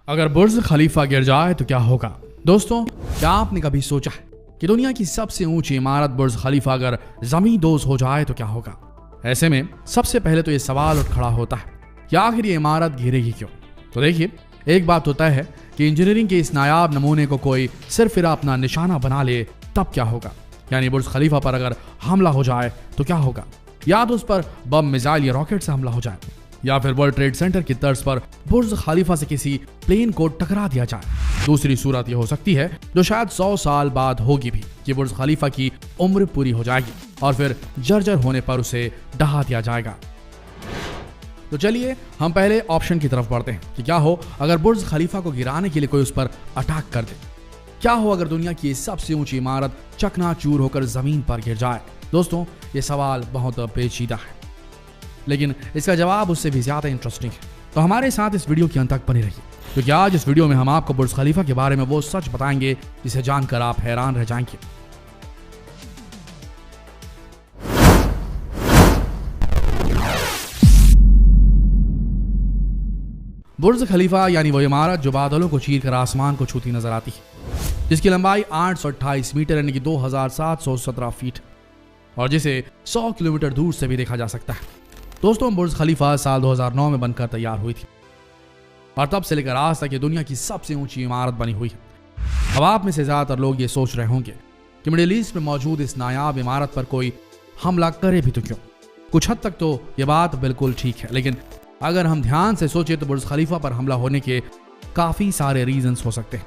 अगर बुर्ज खलीफा गिर जाए तो क्या होगा। दोस्तों, क्या आपने कभी सोचा है कि दुनिया की सबसे ऊंची इमारत बुर्ज खलीफा अगर जमीन दोज हो जाए तो क्या होगा। ऐसे में सबसे पहले तो ये सवाल उठ खड़ा होता है कि आखिर ये इमारत गिरेगी क्यों। तो देखिए, एक बात तो तय है कि इंजीनियरिंग के इस नायाब नमूने को कोई सिर्फ फिर अपना निशाना बना ले तब क्या होगा। यानी बुर्ज खलीफा पर अगर हमला हो जाए तो क्या होगा। या तो उस पर बम, मिसाइल या रॉकेट से हमला हो जाए, या फिर वर्ल्ड ट्रेड सेंटर की तर्ज पर बुर्ज खलीफा से किसी प्लेन को टकरा दिया जाए। दूसरी सूरत यह हो सकती है, जो शायद 100 साल बाद होगी भी, कि बुर्ज खलीफा की उम्र पूरी हो जाएगी और फिर जर्जर होने पर उसे ढहा दिया जाएगा। तो चलिए हम पहले ऑप्शन की तरफ बढ़ते हैं कि क्या हो अगर बुर्ज खलीफा को गिराने के लिए कोई उस पर अटैक कर दे। क्या हो अगर दुनिया की सबसे ऊंची इमारत चकनाचूर होकर जमीन पर गिर जाए। दोस्तों, ये सवाल बहुत पेचीदा है, लेकिन इसका जवाब उससे भी ज्यादा इंटरेस्टिंग है। तो हमारे साथ इस वीडियो के अंत तक बने रहिए, क्योंकि आज इस वीडियो में हम आपको बुर्ज खलीफा के बारे में वो सच बताएंगे जिसे जानकर आप हैरान रह जाएंगे। बुर्ज खलीफा यानी वो इमारत जो बादलों को चीरकर आसमान को छूती नजर आती है, जिसकी लंबाई 828 मीटर यानी कि 2717 फीट और जिसे 100 किलोमीटर दूर से भी देखा जा सकता है। दोस्तों, बुर्ज खलीफा साल 2009 में बनकर तैयार हुई थी और तब से लेकर आज तक ये दुनिया की सबसे ऊंची इमारत बनी हुई है। अब आप में से ज्यादातर लोग ये सोच रहे होंगे कि मिडिल ईस्ट में मौजूद इस नायाब इमारत पर कोई हमला करे भी तो क्यों। कुछ हद तक तो ये बात बिल्कुल ठीक है, लेकिन अगर हम ध्यान से सोचे तो बुर्ज खलीफा पर हमला होने के काफी सारे रीजंस हो सकते हैं।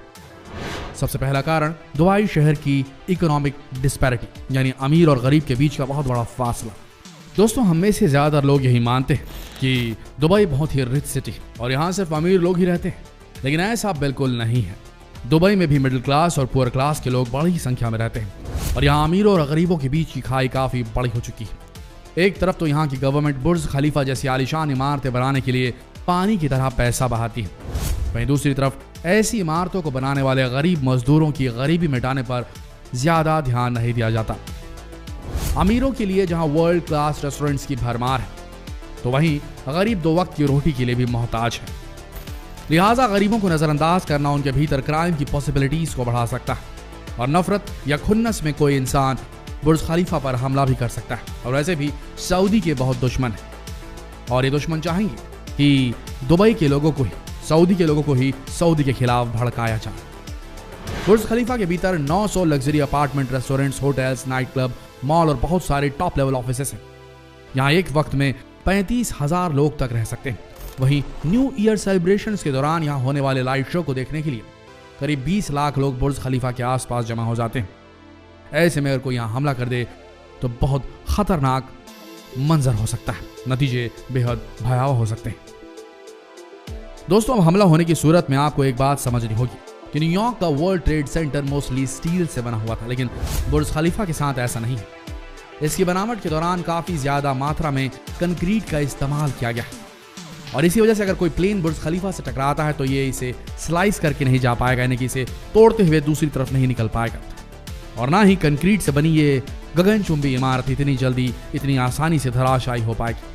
सबसे पहला कारण दुबई शहर की इकोनॉमिक डिस्पैरिटी, यानी अमीर और गरीब के बीच का बहुत बड़ा फासला। दोस्तों, हम में से ज्यादातर लोग यही मानते हैं कि दुबई बहुत ही रिच सिटी और यहाँ सिर्फ अमीर लोग ही रहते हैं, लेकिन ऐसा बिल्कुल नहीं है। दुबई में भी मिडिल क्लास और पुअर क्लास के लोग बड़ी संख्या में रहते हैं और यहाँ अमीरों और गरीबों के बीच की खाई काफी बड़ी हो चुकी है। एक तरफ तो यहाँ की गवर्नमेंट बुर्ज खलीफा जैसी आलीशान इमारतें बनाने के लिए पानी की तरह पैसा बहाती है, वहीं दूसरी तरफ ऐसी इमारतों को बनाने वाले गरीब मजदूरों की गरीबी मिटाने पर ज्यादा ध्यान नहीं दिया जाता। अमीरों के लिए जहां वर्ल्ड क्लास रेस्टोरेंट्स की भरमार है, तो वहीं गरीब 2 वक्त की रोटी के लिए भी मोहताज है। लिहाजा गरीबों को नजरअंदाज करना उनके भीतर क्राइम की पॉसिबिलिटीज को बढ़ा सकता है और नफरत या खुन्नस में कोई इंसान बुर्ज खलीफा पर हमला भी कर सकता है। और वैसे भी सऊदी के बहुत दुश्मन हैं और ये दुश्मन चाहेंगे कि दुबई के लोगों को ही, सऊदी के लोगों को ही सऊदी के खिलाफ भड़काया जाए। बुर्ज खलीफा के भीतर 900 luxury apartment, restaurants, hotels, night club, mall और बहुत सारे टॉप लेवल ऑफिसेस हैं। यहाँ एक वक्त में 35,000 लोग तक रह सकते हैं। वहीं न्यू ईयर सेलिब्रेशंस के दौरान यहाँ होने वाले लाइट शो को देखने के लिए करीब 20 लाख लोग बुर्ज खलीफा के आसपास जमा हो जाते हैं। ऐसे में अगर कोई यहाँ हमला कर दे तो बहुत खतरनाक मंजर हो सकता है, नतीजे बेहद भयावह हो सकते हैं। दोस्तों, अब हमला होने की सूरत में आपको एक बात समझनी होगी कि न्यूयॉर्क का world trade centre mostly steel से बना हुआ था, लेकिन बुर्ज खलीफा के साथ ऐसा नहीं है। इसकी बनावट के दौरान काफी ज्यादा मात्रा में कंक्रीट का इस्तेमाल किया गया और इसी वजह से अगर कोई प्लेन बुर्ज खलीफा से टकराता है तो ये इसे स्लाइस करके नहीं जा पाएगा, यानी कि इसे तोड़ते हुए दूसरी तरफ नहीं निकल पाएगा। और ना ही कंक्रीट से बनी ये गगनचुंबी इमारत इतनी जल्दी, इतनी आसानी से धराशायी हो पाएगी।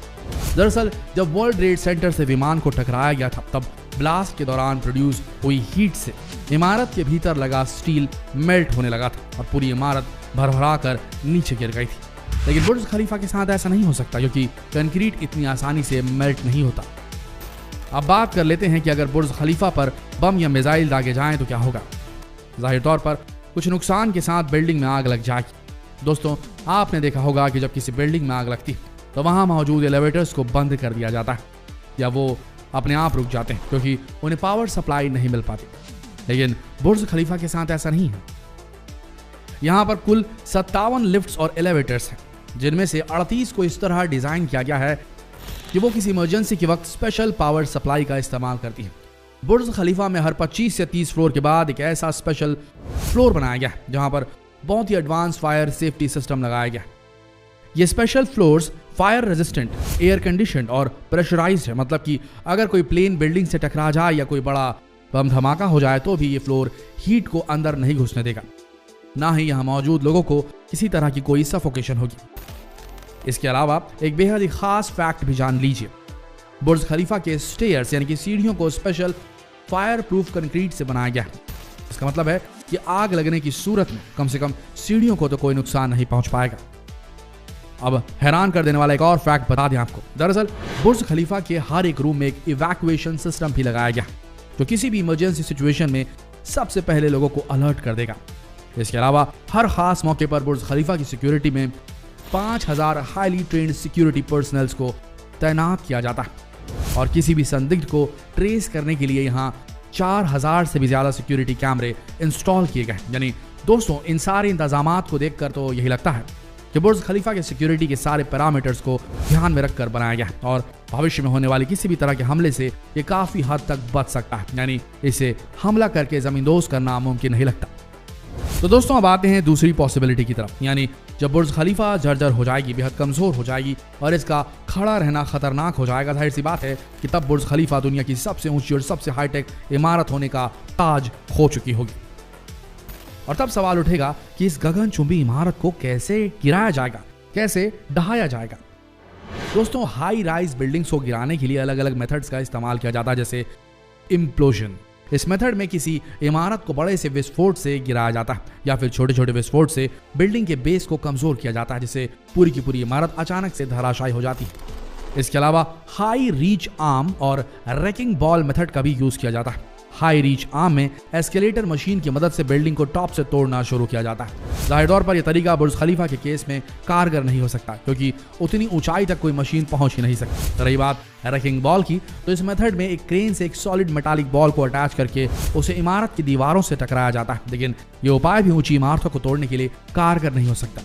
दरअसल जब वर्ल्ड ट्रेड सेंटर से विमान को टकराया गया था, तब ब्लास्ट के दौरान प्रोड्यूस हुई हीट से इमारत के भीतर लगा स्टील मेल्ट होने लगा था और पूरी इमारत भरभरा कर नीचे गिर गई थी। लेकिन बुर्ज खलीफा के साथ ऐसा नहीं हो सकता, क्योंकि कंक्रीट इतनी आसानी से मेल्ट नहीं होता। अब बात कर लेते हैं कि अगर बुर्ज खलीफा पर बम या मिसाइल दागे जाएं तो क्या होगा। जाहिर तौर पर कुछ नुकसान के साथ बिल्डिंग में आग लग जाएगी। दोस्तों, आपने देखा होगा कि जब किसी बिल्डिंग में आग लगती है तो वहां मौजूद एलिवेटर्स को बंद कर दिया जाता है या वो अपने आप रुक जाते हैं, क्योंकि उन्हें पावर सप्लाई नहीं मिल पाती। लेकिन बुर्ज खलीफा के साथ ऐसा नहीं है। यहां पर कुल 57 लिफ्ट्स और एलिवेटर्स हैं, जिनमें से 38 को इस तरह डिजाइन किया गया है कि वो किसी इमरजेंसी के वक्त स्पेशल पावर सप्लाई का इस्तेमाल करती है। बुर्ज खलीफा में हर 25 से 30 फ्लोर के बाद एक ऐसा स्पेशल फ्लोर बनाया गया है जहां पर बहुत ही एडवांस फायर सेफ्टी सिस्टम लगाया गया। ये special floors fire resistant, air conditioned और प्रेशराइज्ड है, मतलब कि अगर कोई प्लेन बिल्डिंग से टकरा जाए या कोई बड़ा बम धमाका हो जाए तो भी ये फ्लोर हीट को अंदर नहीं घुसने देगा, ना ही यहाँ मौजूद लोगों को किसी तरह की कोई सफोकेशन होगी। इसके अलावा एक बेहद ही खास फैक्ट भी जान लीजिए। बुर्ज खलीफा के स्टेयर्स यानी कि सीढ़ियों को स्पेशल फायर प्रूफ कंक्रीट से बनाया गया है। इसका मतलब है कि आग लगने की सूरत में कम से कम सीढ़ियों को तो कोई नुकसान नहीं पहुंच पाएगा। अब हैरान कर देने वाला एक और फैक्ट बता दें आपको। दरअसल बुर्ज खलीफा के हर एक रूम में एक इवैक्यूएशन सिस्टम भी लगाया गया जो किसी भी इमरजेंसी सिचुएशन में सबसे पहले लोगों को अलर्ट कर देगा। इसके अलावा हर खास मौके पर बुर्ज खलीफा की सिक्योरिटी में 5000 हाईली ट्रेन्ड सिक्योरिटी पर्सनल्स को तैनात किया जाता है और किसी भी संदिग्ध को ट्रेस करने के लिए यहाँ 4000 से भी ज्यादा सिक्योरिटी कैमरे इंस्टॉल किए गए। यानी दोस्तों, इन सारे इंतजामात को देखकर तो यही लगता है कि बुर्ज खलीफा के सिक्योरिटी के सारे पैरामीटर्स को ध्यान में रखकर बनाया गया और भविष्य में होने वाली किसी भी तरह के हमले से ये काफी हद तक बच सकता है। यानी इसे हमला करके जमींदोज करना मुमकिन नहीं लगता। तो दोस्तों, अब आते हैं दूसरी पॉसिबिलिटी की तरफ। यानी जब बुर्ज खलीफा जर्जर हो जाएगी, बेहद कमजोर हो जाएगी और इसका खड़ा रहना खतरनाक हो जाएगा, जाहिर सी बात है कि तब बुर्ज खलीफा दुनिया की सबसे ऊंची और सबसे हाईटेक इमारत होने का ताज खो चुकी होगी। और तब सवाल उठेगा कि इस गगनचुंबी इमारत को कैसे गिराया जाएगा, कैसे ढहाया जाएगा। दोस्तों, हाई राइज बिल्डिंग्स को गिराने के लिए अलग अलग मेथड्स का इस्तेमाल किया जाता है, जैसे इम्प्लोजन। इस मेथड में किसी इमारत को बड़े से विस्फोट से गिराया जाता है या फिर छोटे छोटे विस्फोट से बिल्डिंग के बेस को कमजोर किया जाता है, जिससे पूरी की पूरी इमारत अचानक से धराशायी हो जाती है। इसके अलावा हाई रीच आर्म और रैकिंग बॉल मेथड का भी यूज किया जाता है। हाई रीच आर्म में एस्केलेटर मशीन की मदद से बिल्डिंग को टॉप से तोड़ना शुरू किया जाता है। जाहिर तौर पर यह तरीका बुर्ज खलीफा के केस में कारगर नहीं हो सकता, क्योंकि उतनी ऊंचाई तक कोई मशीन पहुंच ही नहीं सकती। रही बात रैकिंग बॉल की, तो इस मेथड में एक क्रेन से एक सॉलिड मेटालिक बॉल को अटैच करके उसे इमारत की दीवारों से टकराया जाता है, लेकिन यह उपाय भी ऊंची इमारतों को तोड़ने के लिए कारगर नहीं हो सकता।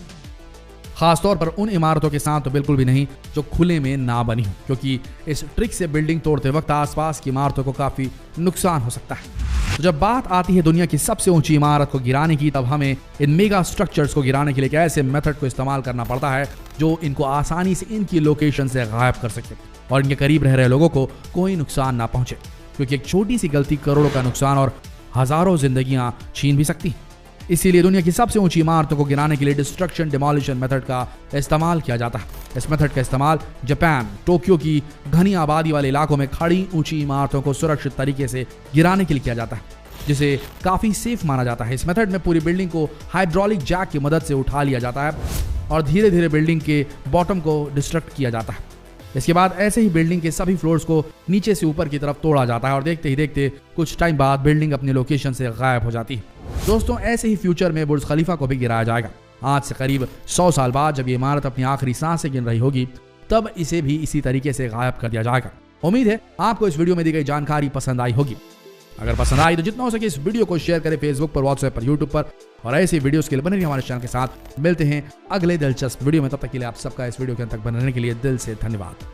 खासतौर पर उन इमारतों के साथ तो बिल्कुल भी नहीं जो खुले में ना बनी हो, क्योंकि इस ट्रिक से बिल्डिंग तोड़ते वक्त आसपास की इमारतों को काफी नुकसान हो सकता है। तो जब बात आती है दुनिया की सबसे ऊंची इमारत को गिराने की, तब हमें इन मेगा स्ट्रक्चर्स को गिराने के लिए एक ऐसे मेथड को इस्तेमाल करना पड़ता है जो इनको आसानी से इनकी लोकेशन से गायब कर सके और इनके करीब रह रहे लोगों को कोई नुकसान ना पहुंचे, क्योंकि एक छोटी सी गलती करोड़ों का नुकसान और हजारों जिंदगियां छीन भी सकती। इसीलिए दुनिया की सबसे ऊंची इमारतों को गिराने के लिए डिस्ट्रक्शन डिमोलिशन मेथड का इस्तेमाल किया जाता है। इस मेथड का इस्तेमाल जापान, टोक्यो की घनी आबादी वाले इलाकों में खड़ी ऊंची इमारतों को सुरक्षित तरीके से गिराने के लिए किया जाता है, जिसे काफी सेफ माना जाता है। इस मेथड में पूरी बिल्डिंग को हाइड्रोलिक जैक की मदद से उठा लिया जाता है और धीरे धीरे बिल्डिंग के बॉटम को डिस्ट्रक्ट किया जाता है। इसके बाद ऐसे ही बिल्डिंग के सभी फ्लोर्स को नीचे से ऊपर की तरफ तोड़ा जाता है और देखते ही देखते कुछ टाइम बाद बिल्डिंग अपनी लोकेशन से गायब हो जाती है। दोस्तों, ऐसे ही फ्यूचर में बुर्ज खलीफा को भी गिराया जाएगा। आज से करीब 100 साल बाद जब ये इमारत अपनी आखिरी सांसें गिन रही होगी, तब इसे भी इसी तरीके से गायब कर दिया जाएगा। उम्मीद है आपको इस वीडियो में दी गई जानकारी पसंद आई होगी। अगर पसंद आई तो जितना हो सके इस वीडियो को शेयर करें फेसबुक पर, व्हाट्सएप पर, यूट्यूब पर, और ऐसे वीडियोस के लिए बने रहिए हमारे चैनल के साथ। मिलते हैं अगले दिलचस्प वीडियो में, तब तक के लिए आप सबका इस वीडियो के अंत तक बने रहने के लिए दिल से धन्यवाद।